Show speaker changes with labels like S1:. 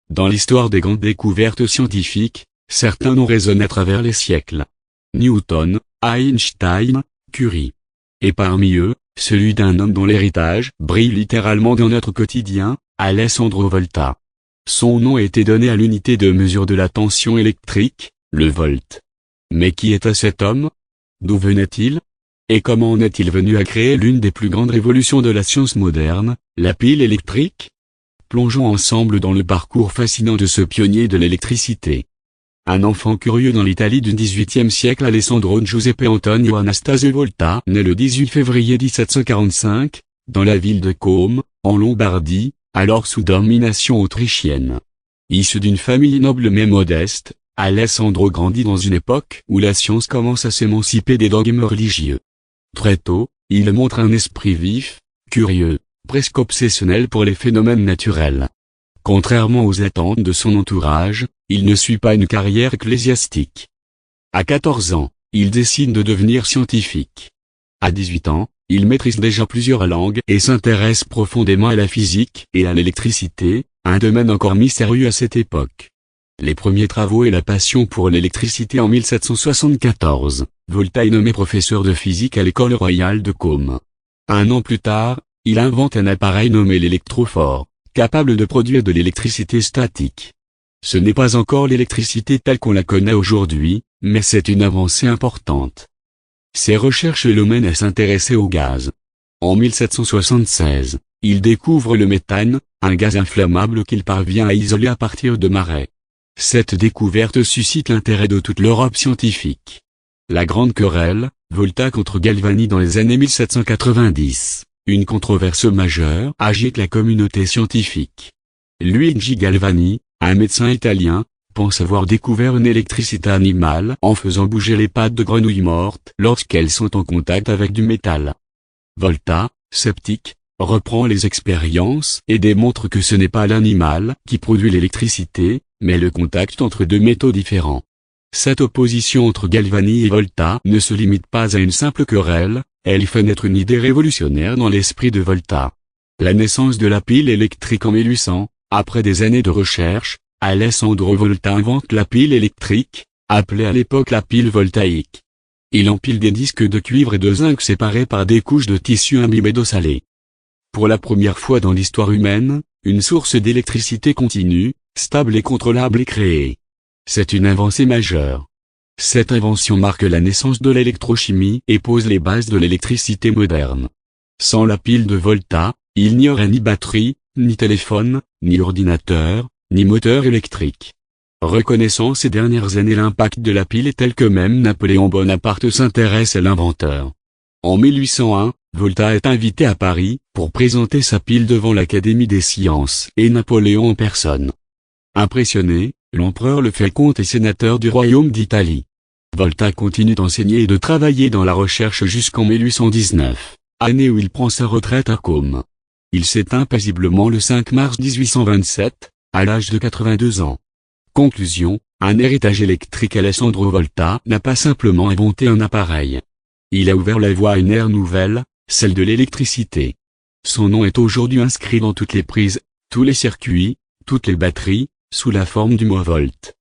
S1: Dans l'histoire des grandes découvertes scientifiques, certains noms résonnent à travers les siècles. Newton, Einstein, Curie. Et parmi eux, celui d'un homme dont l'héritage brille littéralement dans notre quotidien, Alessandro Volta. Son nom a été donné à l'unité de mesure de la tension électrique, le volt. Mais qui était cet homme? D'où venait-il? Et comment en est-il venu à créer l'une des plus grandes révolutions de la science moderne, la pile électrique? Plongeons ensemble dans le parcours fascinant de ce pionnier de l'électricité. Un enfant curieux dans l'Italie du XVIIIe siècle, Alessandro Giuseppe Antonio Anastasio Volta naît le 18 février 1745, dans la ville de Côme, en Lombardie, alors sous domination autrichienne. Issu d'une famille noble mais modeste, Alessandro grandit dans une époque où la science commence à s'émanciper des dogmes religieux. Très tôt, il montre un esprit vif, curieux, presque obsessionnel pour les phénomènes naturels. Contrairement aux attentes de son entourage, il ne suit pas une carrière ecclésiastique. À 14 ans, il décide de devenir scientifique. À 18 ans, il maîtrise déjà plusieurs langues et s'intéresse profondément à la physique et à l'électricité, un domaine encore mystérieux à cette époque. Les premiers travaux et la passion pour l'électricité en 1774, Volta est nommé professeur de physique à l'école royale de Côme. Un an plus tard, il invente un appareil nommé l'électrophore, capable de produire de l'électricité statique. Ce n'est pas encore l'électricité telle qu'on la connaît aujourd'hui, mais c'est une avancée importante. Ses recherches le mènent à s'intéresser au gaz. En 1776, il découvre le méthane, un gaz inflammable qu'il parvient à isoler à partir de marais. Cette découverte suscite l'intérêt de toute l'Europe scientifique. La grande querelle, Volta contre Galvani dans les années 1790, une controverse majeure agite la communauté scientifique. Luigi Galvani, un médecin italien, pense avoir découvert une électricité animale en faisant bouger les pattes de grenouilles mortes lorsqu'elles sont en contact avec du métal. Volta, sceptique, reprend les expériences et démontre que ce n'est pas l'animal qui produit l'électricité, mais le contact entre deux métaux différents. Cette opposition entre Galvani et Volta ne se limite pas à une simple querelle, elle fait naître une idée révolutionnaire dans l'esprit de Volta. La naissance de la pile électrique en 1800, après des années de recherche, Alessandro Volta invente la pile électrique, appelée à l'époque la pile voltaïque. Il empile des disques de cuivre et de zinc séparés par des couches de tissu imbibé d'eau salée. Pour la première fois dans l'histoire humaine, une source d'électricité continue, stable et contrôlable est créée. C'est une avancée majeure. Cette invention marque la naissance de l'électrochimie et pose les bases de l'électricité moderne. Sans la pile de Volta, il n'y aurait ni batterie, ni téléphone, ni ordinateur, ni moteur électrique. Reconnaissant ces dernières années l'impact de la pile est tel que même Napoléon Bonaparte s'intéresse à l'inventeur. En 1801, Volta est invité à Paris pour présenter sa pile devant l'Académie des sciences et Napoléon en personne. Impressionné, l'empereur le fait comte et sénateur du royaume d'Italie. Volta continue d'enseigner et de travailler dans la recherche jusqu'en 1819, année où il prend sa retraite à Côme. Il s'éteint paisiblement le 5 mars 1827, à l'âge de 82 ans. Conclusion, un héritage électrique. Alessandro Volta n'a pas simplement inventé un appareil. Il a ouvert la voie à une ère nouvelle, celle de l'électricité. Son nom est aujourd'hui inscrit dans toutes les prises, tous les circuits, toutes les batteries, sous la forme du mot volt.